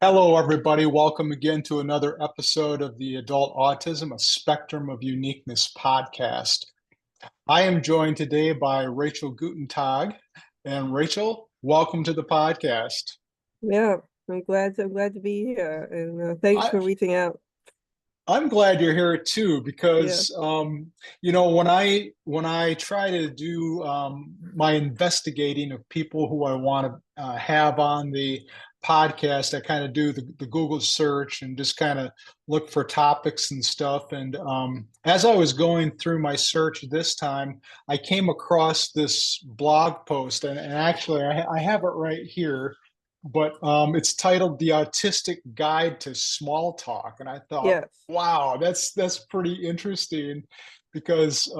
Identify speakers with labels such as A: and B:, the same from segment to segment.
A: Hello, everybody. Welcome again to another episode of the Adult Autism, a Spectrum of Uniqueness podcast. I am joined today by Rachel Guttentag. And Rachel, welcome to the podcast.
B: Yeah, I'm glad to be here, and thanks
A: I,
B: for reaching out.
A: I'm glad you're here too,
B: Yeah,
A: because when I try to do my investigating of people who I want to have on the podcast, I kind of do the Google search and just kind of look for topics and stuff. And as I was going through my search this time, I came across this blog post, and actually I have it right here. But it's titled "The Autistic Guide to Small Talk," and I thought,
B: yes,
A: wow, that's pretty interesting because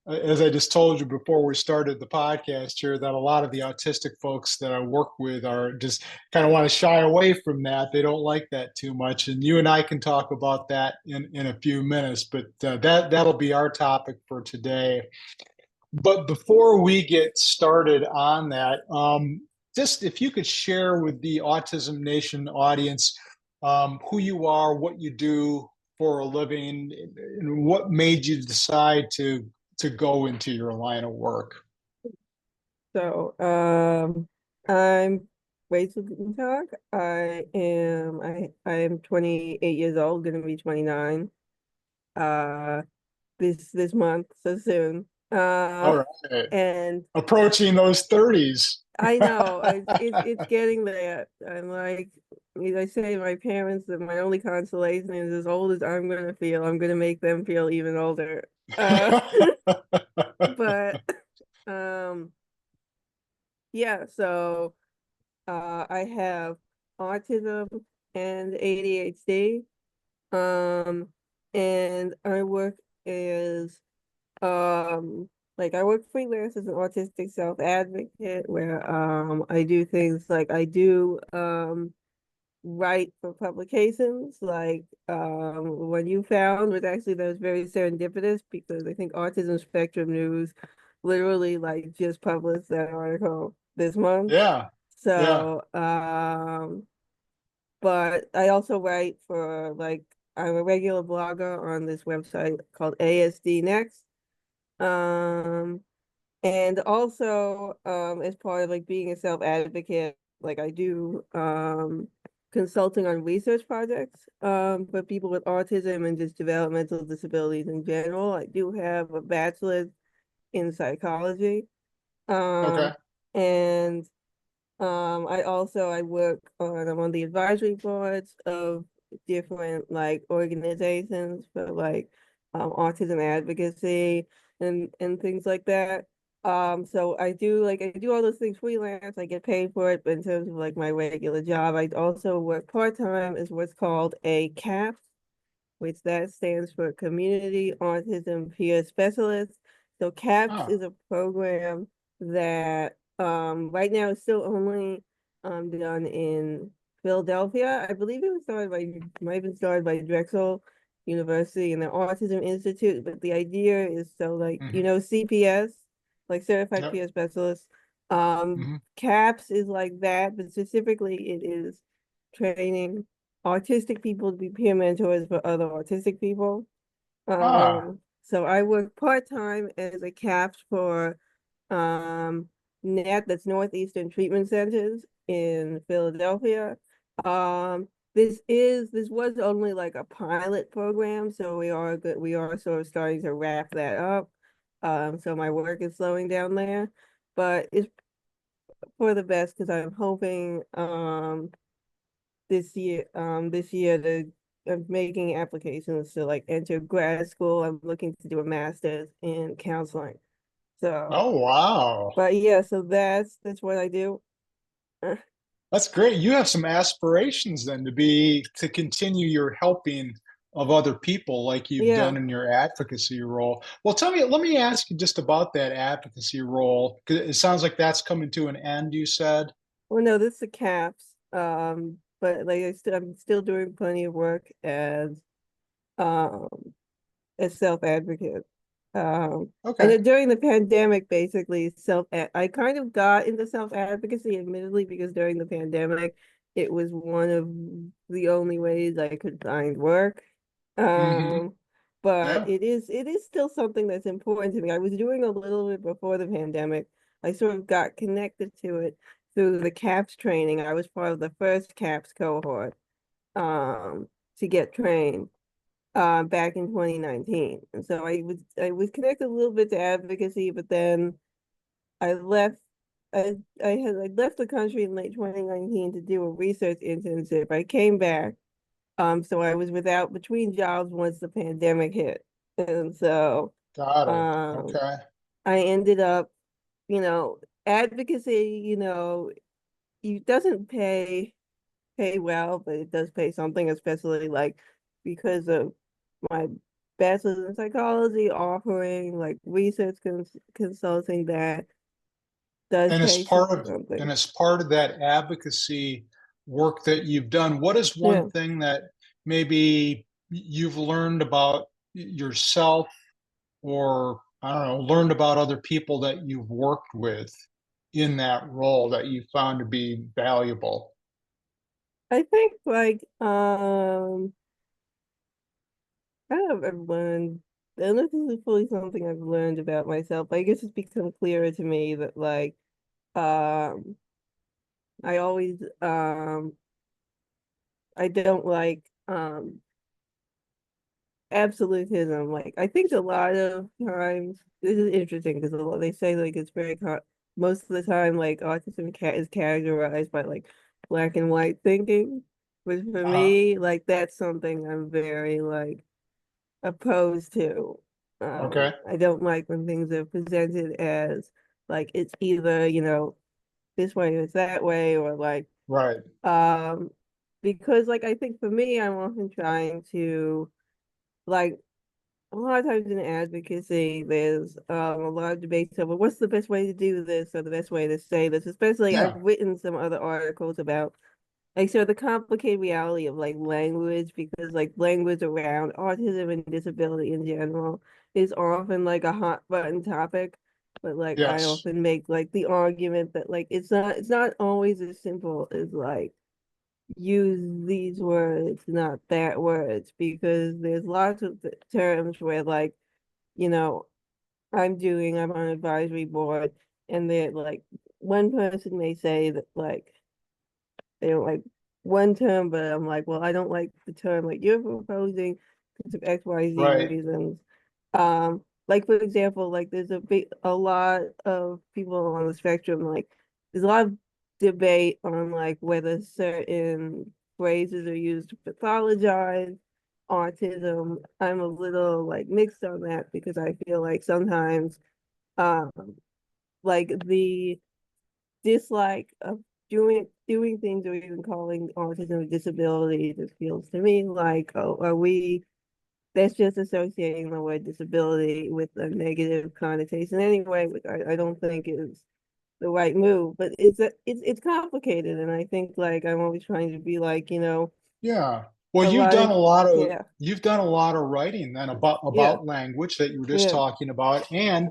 A: as I just told you before we started the podcast here, that a lot of the autistic folks that I work with are just kind of want to shy away from that. They don't like that too much, and you and I can talk about that in a few minutes. But that'll be our topic for today. But before we get started on that, just if you could share with the Autism Nation audience who you are, what you do for a living, and what made you decide to go into your line of work.
B: so I'm Rachel Guttentag. I am 28 years old, gonna be 29 uh this month, so soon.
A: All right,
B: And
A: approaching those 30s.
B: I know it's getting there. I'm like, as I say to my parents, that my only consolation is, as old as I'm gonna feel, I'm gonna make them feel even older. Uh but um yeah, so I have autism and ADHD. Um and I work as I work freelance as an autistic self-advocate, where I do things like I do write for publications. Like When You Found was actually, that was very serendipitous, because I think Autism Spectrum News literally just published that article this month.
A: Yeah, yeah.
B: So but I also write for, I'm a regular blogger on this website called ASD Next. Um and also, as part of being a self-advocate, I do consulting on research projects for people with autism and just developmental disabilities in general. I do have a bachelor's in psychology.
A: Okay.
B: Um, and I'm on the advisory boards of different organizations for autism advocacy and things like that. So I do all those things freelance. I get paid for it, but in terms of my regular job, I also work part-time as what's called a CAPS, which that stands for Community Autism Peer Specialist. So CAPS
A: Oh.
B: is a program that right now is still only done in Philadelphia. I believe might have been started by Drexel University and the Autism Institute, but the idea is, so
A: Hmm.
B: CPS, like Certified
A: Yep.
B: Peer Specialist.
A: Hmm.
B: CAPS is like that, but specifically it is training autistic people to be peer mentors for other autistic people.
A: Ah.
B: So I work part-time as a CAPS for NET, that's Northeastern Treatment Centers in Philadelphia. This was only like a pilot program, so we are sort of starting to wrap that up. So my work is slowing down there, but it's for the best, because I'm hoping this year to I'm making applications to enter grad school. I'm looking to do a master's in counseling. So,
A: Oh, wow.
B: but yeah, so that's what I do. Uh,
A: That's great. You have some aspirations then to continue your helping of other people like you've
B: yeah.
A: done in your advocacy role. Well, let me ask you just about that advocacy role, because it sounds like that's coming to an end, you said.
B: Well, no, this is the CAPS. But I'm still doing plenty of work um as self-advocate. And
A: Okay.
B: then during the pandemic, basically I kind of got into self-advocacy, admittedly, because during the pandemic, it was one of the only ways I could find work.
A: Hmm.
B: Um, but
A: Yeah.
B: it is still something that's important to me. I was doing a little bit before the pandemic. I sort of got connected to it through the CAPS training. I was part of the first CAPS cohort um to get trained back in 2019. And so I was connected a little bit to advocacy, but then I left I left the country in late 2019 to do a research internship. I came back. So I was without between jobs once the pandemic hit. And so
A: Got it.
B: um
A: Okay.
B: I ended up, you know, advocacy, it doesn't pay well, but it does pay something, especially like because of my bachelor's in psychology, offering like research consulting that does
A: And as
B: pay
A: part of
B: something.
A: that advocacy work that you've done, what is
B: Yeah.
A: one thing that maybe you've learned about yourself, or I don't know, learned about other people that you've worked with in that role that you found to be valuable?
B: I think like I've learned, I don't know if this is fully something I've learned about myself, but I guess it's become clearer to me that like um I always I don't like absolutism. Like I think a lot of times this is interesting because they say like it's very most of the time like autism is characterized by like black and white thinking, which for
A: Uh,
B: me like that's something I'm very like opposed to.
A: okay.
B: I don't like when things are presented as like it's either, this way or it's that way, or like
A: Right.
B: um because like I think for me I'm often trying to like a lot of times in advocacy there's a lot of debates over what's the best way to do this or the best way to say this, especially I've
A: Yeah.
B: written some other articles about like so the complicated reality of like language, because like language around autism and disability in general is often like a hot button topic. But like I
A: Yes.
B: often make like the argument that like it's not always as simple as like use these words, not that words, because there's lots of terms where like, you know, I'm on an advisory board and they're like one person may say that like they don't like one term, but I'm like, well, I don't like the term like you're proposing because of XYZ
A: Right.
B: reasons. Like for example, like there's a lot of people on the spectrum, like there's a lot of debate on like whether certain phrases are used to pathologize autism. I'm a little like mixed on that because I feel like sometimes um like the dislike of doing things or even calling autism a disability just feels to me like, oh, are we that's just associating the word disability with a negative connotation anyway, which I don't think is the right move. But it's complicated, and I think like I'm always trying to be like,
A: Yeah. Well,
B: a lot of yeah,
A: you've done a lot of writing then about
B: yeah,
A: language that you were just
B: yeah,
A: talking about, and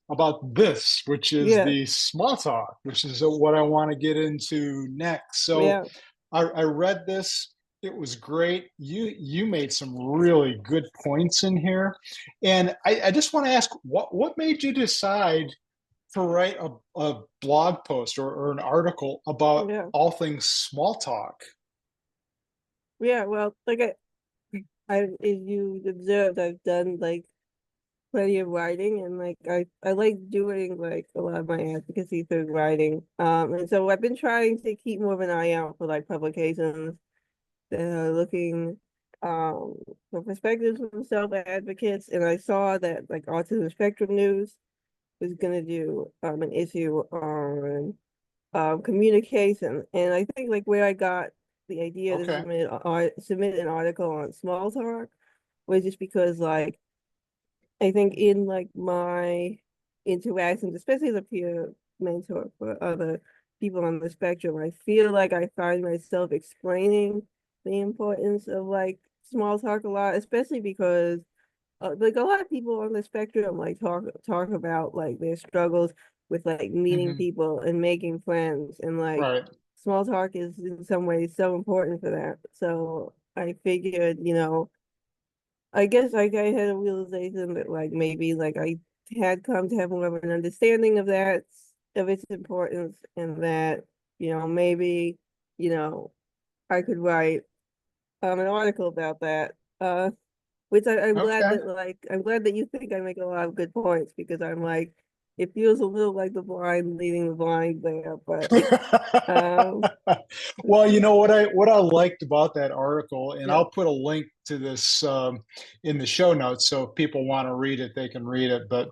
A: about this, which is
B: yeah,
A: the small talk, which is what I want to get into next. So
B: yeah,
A: I read this. It was great. You made some really good points in here. And I just want to ask, what made you decide to write a blog post, or an article about
B: yeah,
A: all things small talk?
B: yeah. Well, like if you observed, I've done like plenty of writing, and like I like doing like a lot of my advocacy through writing. And so I've been trying to keep more of an eye out for like publications that are looking um for perspectives from self advocates. And I saw that like Autism Spectrum News was gonna do an issue on communication. And I think like where I got the idea to
A: Okay.
B: submit an article on small talk was just because like I think in like my interactions, especially as a peer mentor for other people on the spectrum, I feel like I find myself explaining the importance of like small talk a lot, especially because like a lot of people on the spectrum like talk about like their struggles with like meeting
A: Hmm.
B: people and making friends, and like
A: Right.
B: small talk is in some ways so important for that. So I figured, I guess like I had a realization that like maybe like I had come to have more of an understanding of that, of its importance, and that, maybe, you know, I could write an article about that. Which I'm glad
A: Okay.
B: that I'm glad that you think I make a lot of good points, because I'm like, it feels a little like the blind leading the blind there, but um
A: Well, you know what I liked about that article, and
B: yeah.
A: I'll put a link to this in the show notes, so if people want to read it, they can read it. But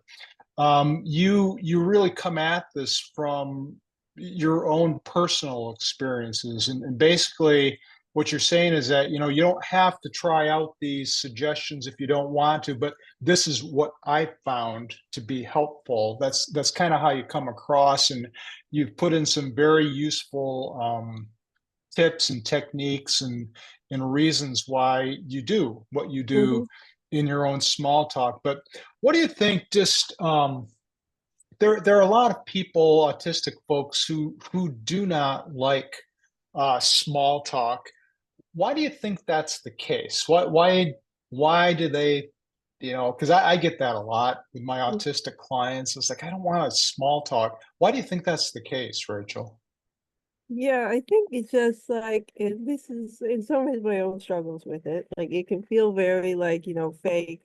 A: you really come at this from your own personal experiences, and basically what you're saying is that you don't have to try out these suggestions if you don't want to, but this is what I found to be helpful. That's kind of how you come across, and you've put in some very useful tips and techniques and reasons why you do what you do
B: Hmm.
A: in your own small talk. But what do you think? Just there are a lot of people, autistic folks, who do not like small talk. Why do you think that's the case? Why do they? Because I get that a lot with my autistic clients. It's like, I don't want a small talk. Why do you think that's the case, Rachel?
B: Yeah, I think it's just like this is in some ways my own struggles with it. Like it can feel very like, fake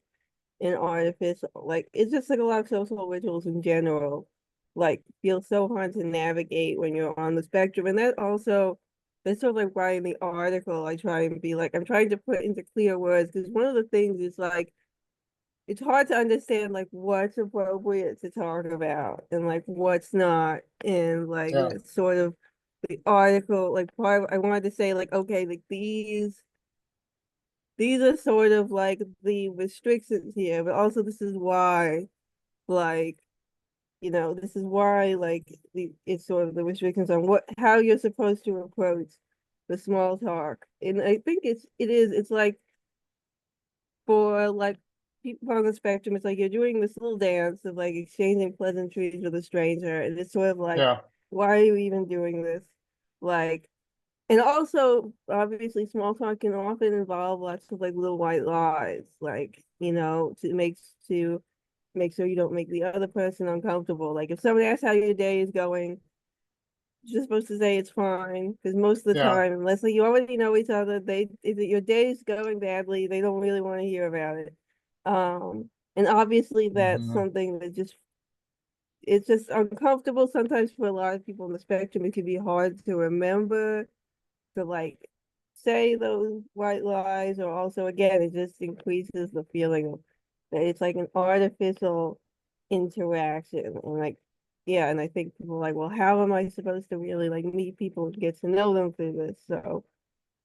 B: and artificial. Like it's just like a lot of social rituals in general, like feel so hard to navigate when you're on the spectrum. And that's sort of like why in the article I try and be like, I'm trying to put into clear words, because one of the things is like it's hard to understand like what's appropriate to talk about and like what's not. And like
A: Yeah,
B: that sort of the article, like part I wanted to say like, okay, like these are sort of like the restrictions here, but also this is why, like, this is why like it's sort of the restrictions on how you're supposed to approach the small talk. And I think it's like for like people on the spectrum, it's like you're doing this little dance of like exchanging pleasantries with a stranger, and it's sort of like,
A: yeah,
B: why are you even doing this? Like, and also obviously small talk can often involve lots of like little white lies, like, to make sure you don't make the other person uncomfortable. Like if someone asks how your day is going, you're supposed to say it's fine, because most of the
A: yeah.
B: time, unless like you already know each other, if your day's going badly, they don't really want to hear about it. And obviously that's
A: Mhm.
B: something that it's just uncomfortable sometimes for a lot of people on the spectrum. It can be hard to remember to like say those white lies, or also again it just increases the feeling of that it's like an artificial interaction. And like, yeah, and I think people are like, well, how am I supposed to really like meet people and get to know them through this? So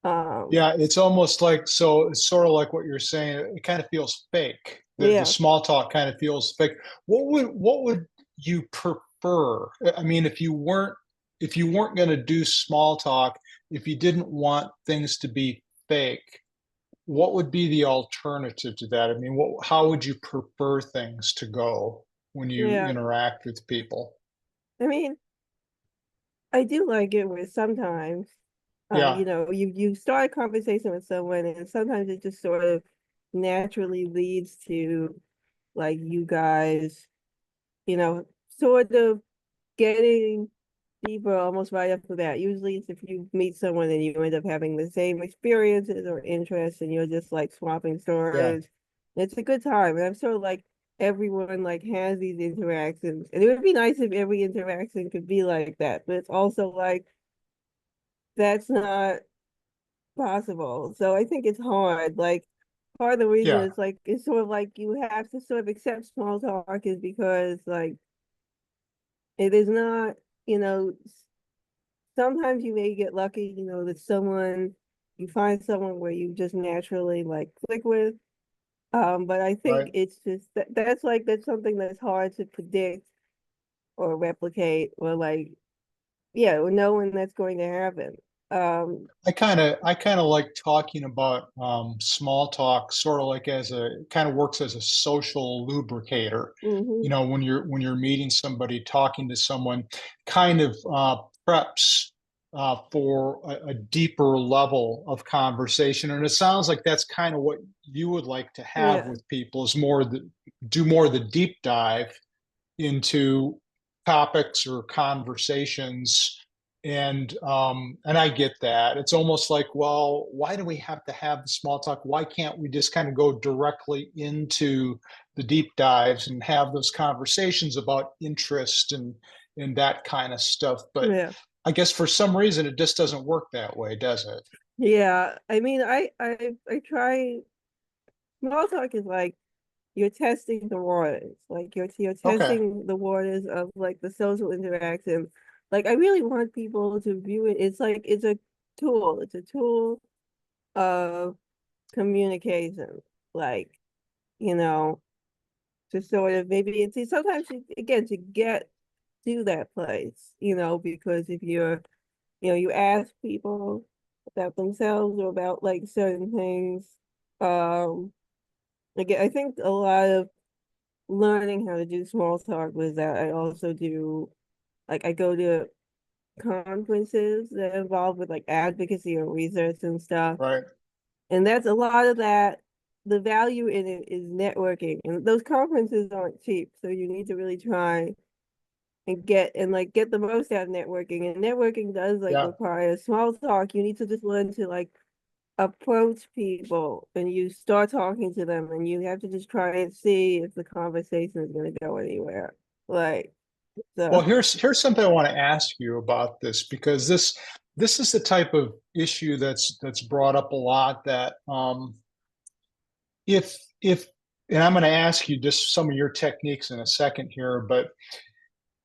B: um
A: Yeah, it's almost like, so it's sort of like what you're saying. It kind of feels fake. The
B: yeah.
A: small talk kind of feels fake. What would you prefer? I mean, if you weren't going to do small talk, if you didn't want things to be fake, what would be the alternative to that? I mean, how would you prefer things to go when you
B: Yeah,
A: interact with people?
B: I mean, I do like it where sometimes
A: Yeah,
B: you start a conversation with someone, and sometimes it just sort of naturally leads to like you guys, sort of getting deeper almost right off the bat. Usually it's if you meet someone and you end up having the same experiences or interests, and you're just like swapping
A: yeah,
B: stories. It's a good time. And I'm sort of like everyone like has these interactions. And it would be nice if every interaction could be like that. But it's also like that's not possible. So I think it's hard. Like part of the reason
A: yeah,
B: is like it's sort of like you have to sort of accept small talk is because like it is not, you know, sometimes you may get lucky, that you find someone where you just naturally like click with. But I think
A: right.
B: it's just that's something that's hard to predict or replicate, or like, yeah, or know when that's going to happen. Um,
A: I kind of like talking about small talk, sort of like as a kind of works as a social lubricator.
B: mhm.
A: When you're meeting somebody, talking to someone, kind of preps for a deeper level of conversation. And it sounds like that's kind of what you would like to have
B: Yeah.
A: with people is do more of the deep dive into topics or conversations. And I get that. It's almost like, well, why do we have to have the small talk? Why can't we just kind of go directly into the deep dives and have those conversations about interest and that kind of stuff? But
B: Yeah.
A: I guess for some reason it just doesn't work that way, does it?
B: Yeah. I mean, I try. Small talk is like you're testing the waters, like you're
A: Okay.
B: testing the waters of like the social interaction. Like I really want people to view it. It's like it's a tool. It's a tool of communication. Like, you know, to sort of maybe it's sometimes again to get to that place, because if you ask people about themselves or about like certain things, um, again, I think a lot of learning how to do small talk was that I also do like I go to conferences that involve with like advocacy or research and stuff.
A: Right.
B: And that's a lot of that. The value in it is networking. And those conferences aren't cheap. So you need to really try and get the most out of networking. And networking does like
A: Yeah.
B: require small talk. You need to just learn to like approach people and you start talking to them and you have to just try and see if the conversation is going to go anywhere. Like,
A: Well,
B: so,
A: here's something I want to ask you about this because this is the type of issue that's brought up a lot that if and I'm going to ask you just some of your techniques in a second here, but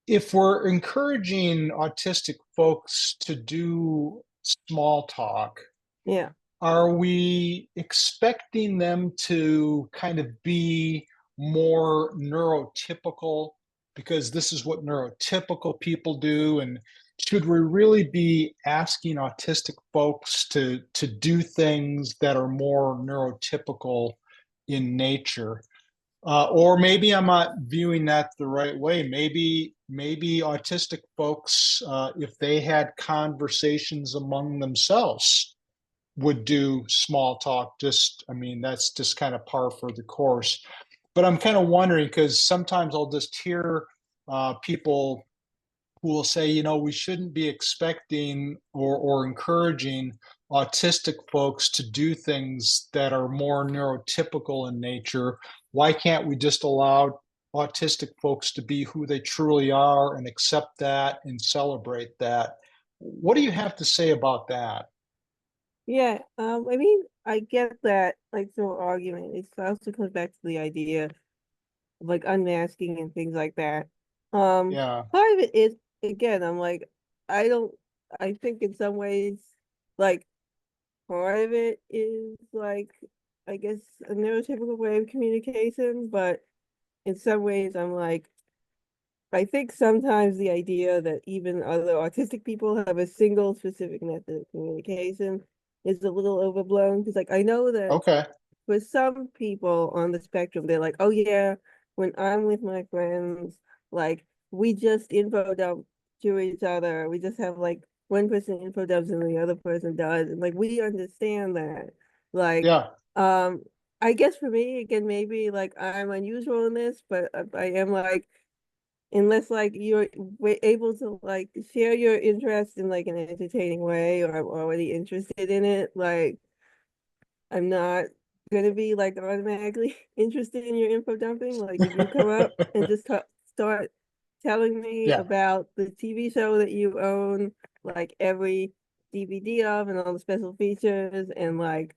A: if we're encouraging autistic folks to do small talk,
B: yeah.
A: are we expecting them to kind of be more neurotypical because this is what neurotypical people do? And should we really be asking autistic folks to do things that are more neurotypical in nature? Or maybe I'm not viewing that the right way. Maybe autistic folks, if they had conversations among themselves, would do small talk. I mean, that's just kind of par for the course. But I'm kind of wondering because sometimes I'll just hear people who will say, we shouldn't be expecting or encouraging autistic folks to do things that are more neurotypical in nature. Why can't we just allow autistic folks to be who they truly are and accept that and celebrate that? What do you have to say about that?
B: Yeah. I mean, I get that like through argument. It also comes back to the idea of like unmasking and things like that.
A: Yeah.
B: Part of it is again, I'm like, I don't I think in some ways like part of it is like I guess a neurotypical way of communication, but in some ways I'm like I think sometimes the idea that even other autistic people have a single specific method of communication is a little overblown because like I know that
A: Okay.
B: for some people on the spectrum, they're like, oh yeah, when I'm with my friends, like we just info dump to each other. We just have like one person info dumps and the other person does. And like we understand that. Like,
A: Yeah.
B: I guess for me, again, maybe like I'm unusual in this, but I am like, unless like you're able to like share your interest in like an entertaining way or I'm already interested in it, like I'm not gonna be like automatically interested in your info dumping. Like if you come up and just start telling me
A: Yeah.
B: about the TV show that you own, like every DVD of and all the special features and like,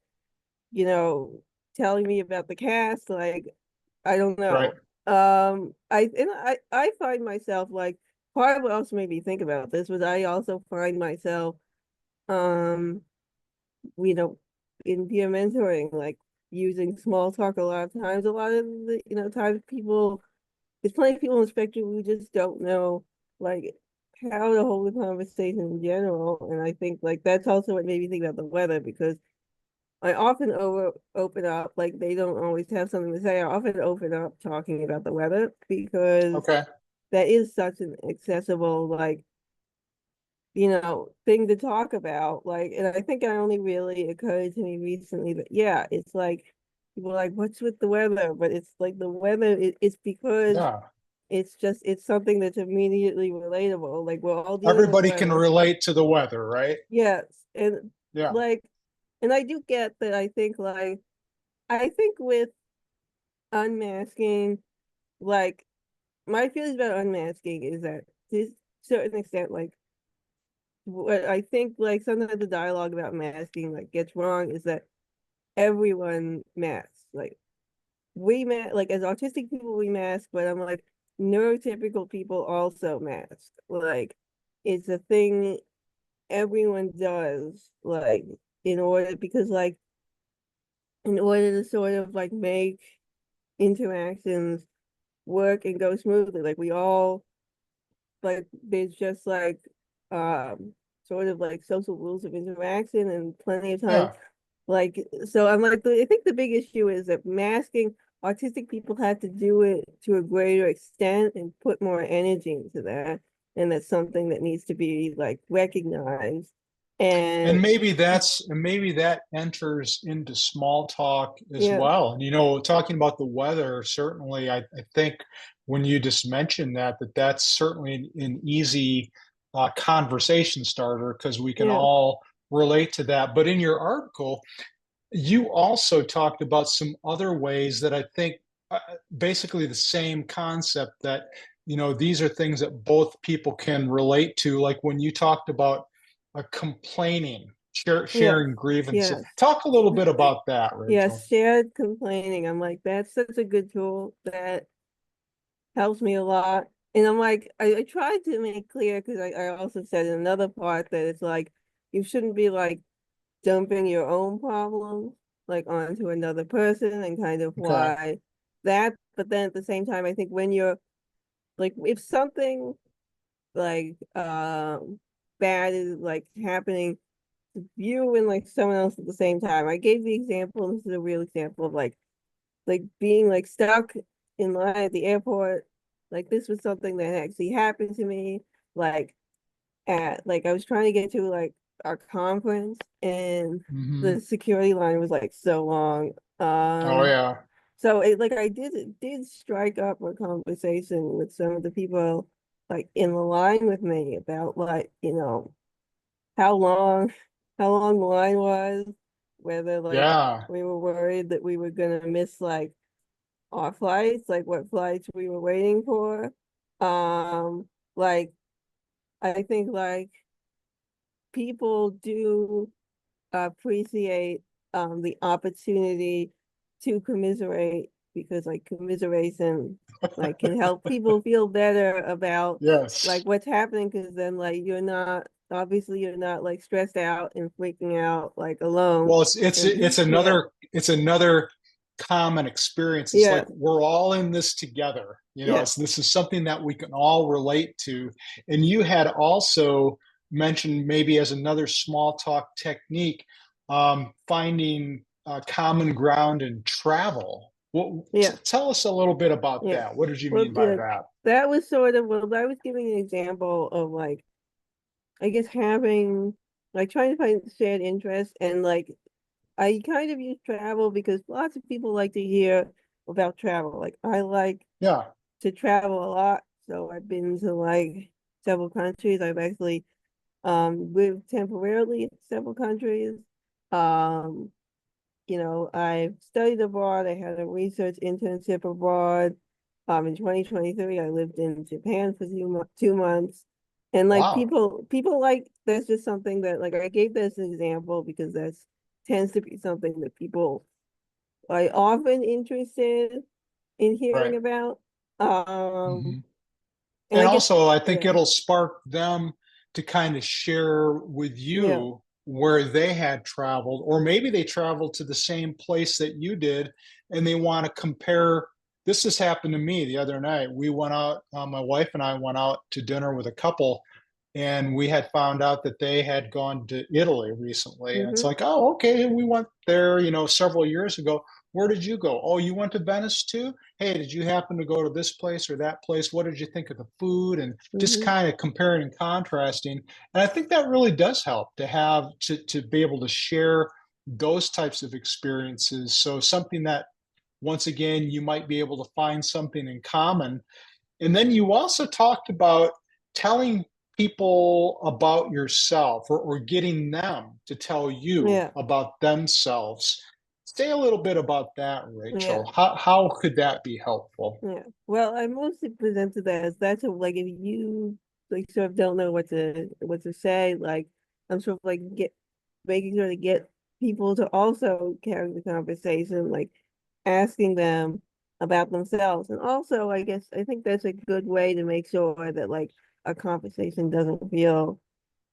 B: you know, telling me about the cast, like I don't
A: Right.
B: know. I find myself like part of what also made me think about this was I also find myself um you know, in peer mentoring, like using small talk a lot of times. A lot of the, times there's plenty of people on the spectrum who just don't know, like, how to hold a conversation in general. And I think, like, that's also what made me think about the weather because I often open up, like, they don't always have something to say. I often open up talking about the weather because
A: Okay.
B: that is such an accessible, like, thing to talk about. Like, and I think it only really occurred to me recently that, yeah, it's like, people are like, what's with the weather? But it's like the weather, it's because
A: Yeah.
B: it's something that's immediately relatable. Like, we're all dealing with
A: Everybody can
B: weather.
A: relate to the weather, right?
B: Yes. And
A: Yeah.
B: like, and I do get that. I think with unmasking, like, my feelings about unmasking is that to a certain extent, like, what I think, like, sometimes the dialogue about masking like gets wrong is that everyone masks. Like, like, as autistic people we mask, but I'm like, neurotypical people also mask. Like, it's a thing everyone does, like, in order because like in order to sort of like make interactions work and go smoothly. Like, we all, like, there's just like sort of like social rules of interaction and plenty of times.
A: Yeah.
B: Like, so I'm like, I think the big issue is that masking, autistic people have to do it to a greater extent and put more energy into that. And that's something that needs to be like recognized.
A: And
B: And
A: maybe that enters into small talk as
B: yeah,
A: well. And talking about the weather, certainly, I think when you just mentioned that's certainly an easy conversation starter because we can
B: yeah,
A: all relate to that. But in your article, you also talked about some other ways that I think basically the same concept that these are things that both people can relate to, like when you talked about complaining,
B: yes,
A: sharing grievances.
B: yes.
A: Talk a little bit about that, Rachel.
B: Yes, shared complaining. I'm like, that's such a good tool that helps me a lot. And I'm like, I tried to make clear because I also said in another part that it's like you shouldn't be like dumping your own problems like onto another person and kind of
A: Okay.
B: why that. But then at the same time, I think when you're like, if something like bad is like happening to you and like someone else at the same time. I gave the example, this is a real example of like being like stuck in line at the airport. Like, this was something that actually happened to me. Like, at like, I was trying to get to like our conference and
A: Hmm.
B: the security line was like so long.
A: Oh yeah.
B: So I did strike up a conversation with some of the people like in the line with me about like, how long how long the line was, whether like
A: Yeah.
B: we were worried that we were gonna miss like our flights, like what flights we were waiting for. Like, I think like people do appreciate the opportunity to commiserate because like commiseration like can help people feel better about like
A: Yes.
B: what's happening, because then like you're not like stressed out and freaking out like alone.
A: Well, it's
B: And yeah,
A: another common experience. It's
B: yeah,
A: like we're all in this together.
B: yeah,
A: This is something that we can all relate to. And you had also mentioned maybe as another small talk technique, finding common ground in travel.
B: yeah,
A: Tell us a little bit about
B: yeah.
A: that. What did you
B: Well,
A: mean by
B: yeah,
A: that?
B: that was sort of, well, I was giving an example of like, I guess having like trying to find shared interests, and like I kind of use travel because lots of people like to hear about travel. Like, I like
A: Yeah.
B: to travel a lot, so I've been to like several countries. I've actually lived temporarily in several countries. Um, I've studied abroad. I had a research internship abroad. In 2023, I lived in Japan for 2 months. And like
A: Wow.
B: people like, that's just something that like I gave this example because that's tends to be something that people are often interested in hearing
A: Right.
B: about.
A: Hmm.
B: And
A: And
B: I guess,
A: also, I think
B: yeah,
A: it'll spark them to kind of share with
B: yeah,
A: you where they had traveled, or maybe they traveled to the same place that you did and they want to compare. This has happened to me the other night. We went out, my wife and I went out to dinner with a couple, and we had found out that they had gone to Italy recently. And it's
B: mm-hmm,
A: like, oh, okay, we went there, several years ago. Where did you go? Oh, you went to Venice too? Hey, did you happen to go to this place or that place? What did you think of the food? And just
B: Hmm.
A: kind of comparing and contrasting. And I think that really does help to have to be able to share those types of experiences. So something that once again you might be able to find something in common. And then you also talked about telling people about yourself, or getting them to tell you
B: Yeah,
A: about themselves. Say a little bit about that,
B: yeah.
A: Rachel. How could that be helpful?
B: Yeah. Well, I mostly presented that as that's like if you like sort of don't know what to say, like I'm sort of like get making sure to get people to also carry the conversation, like asking them about themselves. And also I guess I think that's a good way to make sure that like a conversation doesn't feel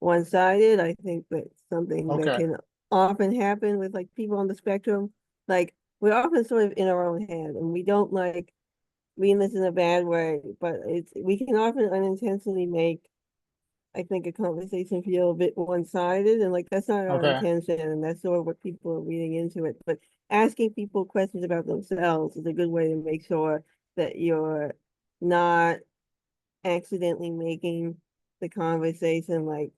B: one-sided. I think that's something that
A: Okay.
B: can often happen with like people on the spectrum. Like we're often sort of in our own head and we don't like mean this in a bad way, but we can often unintentionally make I think a conversation feel a bit one-sided, and like that's not our
A: Okay.
B: intention, and that's sort of what people are reading into it. But asking people questions about themselves is a good way to make sure that you're not accidentally making the conversation like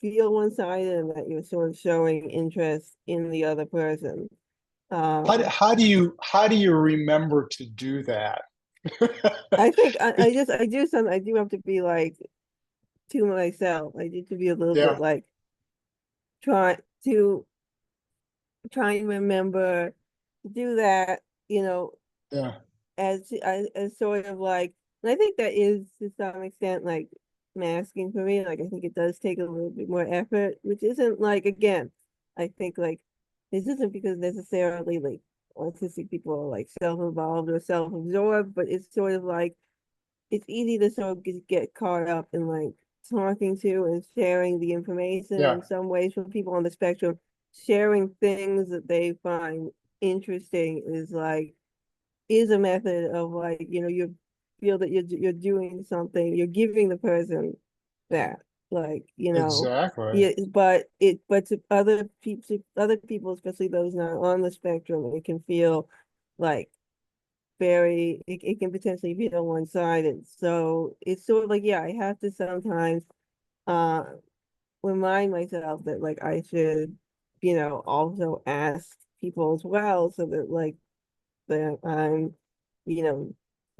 B: feel one-sided and that you're sort of showing interest in the other person. Um,
A: How do you remember to do that?
B: I think I do have to be like to myself. I need to be a little bit
A: Yeah.
B: like try to try and remember to do that,
A: Yeah.
B: as sort of like, and I think that is to some extent like masking for me. Like I think it does take a little bit more effort, which isn't like again, I think like this isn't because necessarily like autistic people are like self-involved or self-absorbed, but it's sort of like it's easy to sort of get caught up in like talking to and sharing the information
A: Yeah.
B: in some ways for people on the spectrum. Sharing things that they find interesting is a method of like, you feel that you're doing something, you're giving the person that, like,
A: Exactly.
B: yeah, but to other people, especially those not on the spectrum, it can feel like it can potentially be on one-sided. So it's sort of like, yeah, I have to sometimes uh remind myself that like I should, also ask people as well so that like that I'm, you know,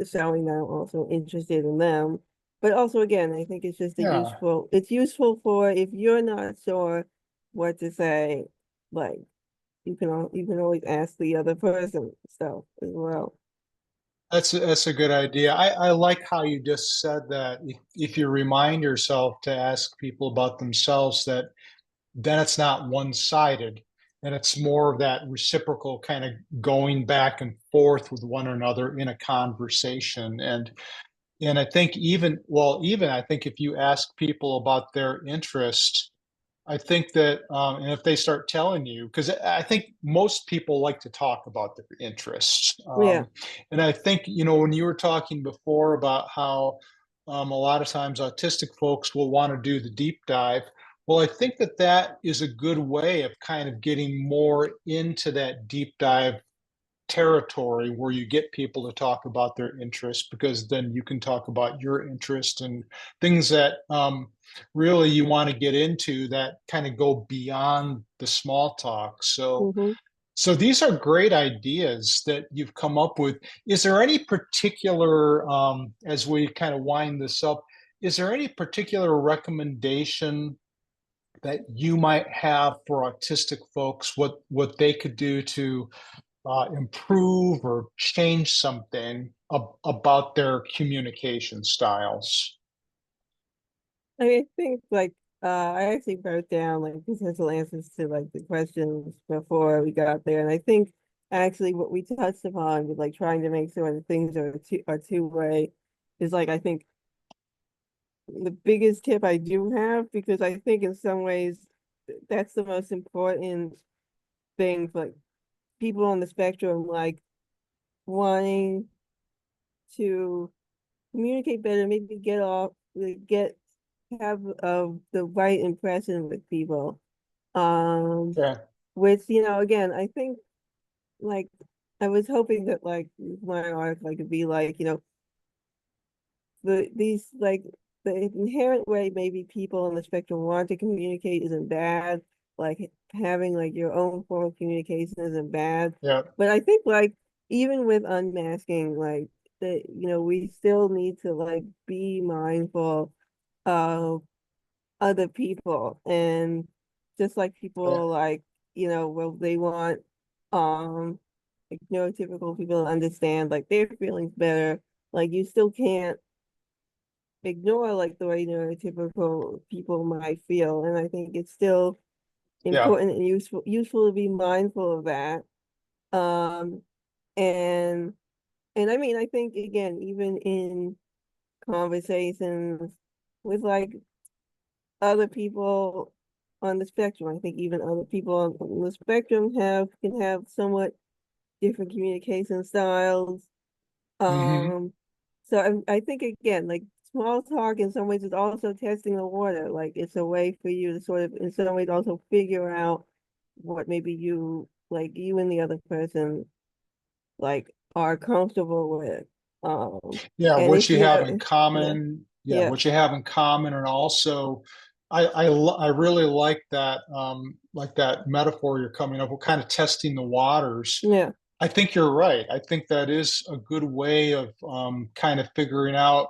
B: showing that I'm also interested in them. But also again, I think it's just
A: Yeah.
B: it's useful for if you're not sure what to say, like you can always ask the other person stuff as well.
A: That's a good idea. I like how you just said that if you remind yourself to ask people about themselves, that then it's not one-sided, and it's more of that reciprocal kind of going back and forth with one another in a conversation. And I think even I think if you ask people about their interest, I think that, and if they start telling you, because I think most people like to talk about their interests.
B: Yeah.
A: And I think, when you were talking before about how a lot of times autistic folks will want to do the deep dive. Well, I think that that is a good way of kind of getting more into that deep dive territory where you get people to talk about their interests, because then you can talk about your interest and things that really you want to get into that kind of go beyond the small talk.
B: Hmm.
A: So these are great ideas that you've come up with. Is there any particular, as we kind of wind this up, is there any particular recommendation that you might have for autistic folks, what they could do to improve or change something about their communication styles?
B: I mean, I think like I actually wrote down like potential answers to like the questions before we got there, and I think actually what we touched upon with like trying to make sure that things are two-way is like I think the biggest tip I do have because I think in some ways that's the most important thing for like people on the spectrum like wanting to communicate better, maybe get have the right impression with people. Um,
A: Yeah.
B: which, again, I think like I was hoping that like my article like could be like, these like the inherent way maybe people on the spectrum want to communicate isn't bad. Like having like your own form of communication isn't bad.
A: Yeah,
B: But I think like even with unmasking, like that, we still need to like be mindful of other people, and just like
A: right.
B: people like, well, they want like neurotypical people to understand like their feelings better. Like you still can't ignore like the way neurotypical people might feel. And I think it's still
A: Yeah.
B: important and useful to be mindful of that. Um and I mean, I think again, even in conversations with like other people on the spectrum, I think even other people on the spectrum can have somewhat different communication styles.
A: Hmm.
B: Um, so I think again, like small talk in some ways is also testing the water. Like it's a way for you to sort of, in some ways, also figure out what maybe you and the other person like are comfortable with. Um,
A: Yeah,
B: and
A: what
B: if
A: you
B: you,
A: have in
B: yeah,
A: common. Yeah,
B: yeah,
A: what you have in common, and also, I really like that metaphor you're coming up with, kind of testing the waters.
B: yeah,
A: I think you're right. I think that is a good way of kind of figuring out,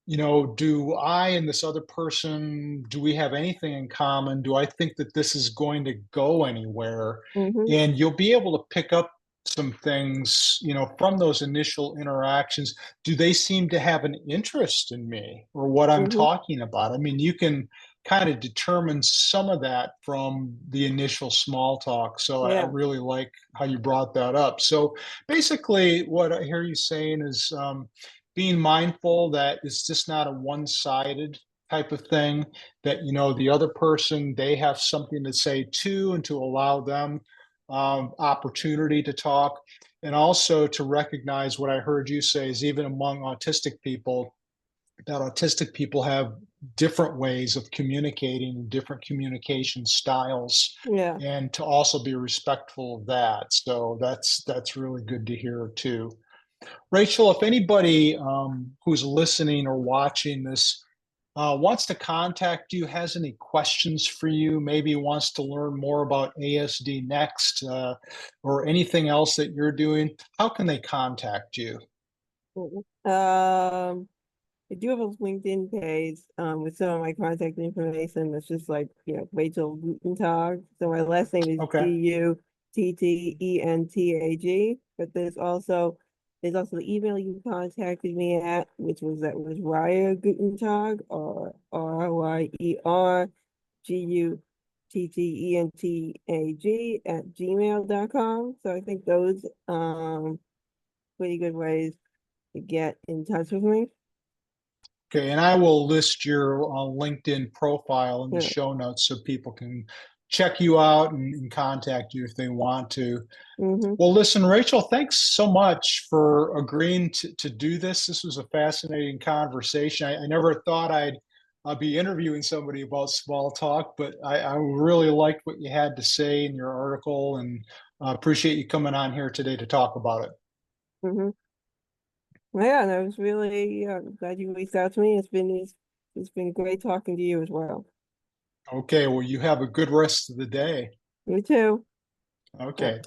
A: do I and this other person, do we have anything in common? Do I think that this is going to go anywhere?
B: mm-hmm,
A: And you'll be able to pick up some things, from those initial interactions. Do they seem to have an interest in me or what I'm
B: mm-hmm,
A: talking about? I mean, you can kind of determine some of that from the initial small talk. So I
B: yeah,
A: really like how you brought that up. So basically, what I hear you saying is, being mindful that it's just not a one-sided type of thing, that the other person, they have something to say too, and to allow them opportunity to talk, and also to recognize what I heard you say is, even among autistic people, that autistic people have different ways of communicating, different communication styles,
B: yeah.
A: and to also be respectful of that. So that's really good to hear too. Rachel, if anybody who's listening or watching this wants to contact you, has any questions for you, maybe wants to learn more about ASD Next, or anything else that you're doing, how can they contact you?
B: Mhm. I do have a LinkedIn page with some of my contact information. That's just like, Rachel Guttentag. So my last name is
A: Okay.
B: Guttentag. But there's also the email you contacted me at, that was Ryer Guttentag, or RYERGUTTENTAG @gmail.com. So I think those pretty good ways to get in touch with me.
A: Okay, and I will list your LinkedIn profile in the
B: Yeah.
A: show notes so people can check you out and contact you if they want to.
B: Mm-hmm.
A: Well, listen, Rachel, thanks so much for agreeing to do this. This was a fascinating conversation. I never thought I'd be interviewing somebody about small talk, but I really liked what you had to say in your article, and appreciate you coming on here today to talk about it.
B: Mm-hmm. Yeah, and I was really glad you reached out to me. It's been great talking to you as well.
A: Okay, well, you have a good rest of the day.
B: You too.
A: Okay.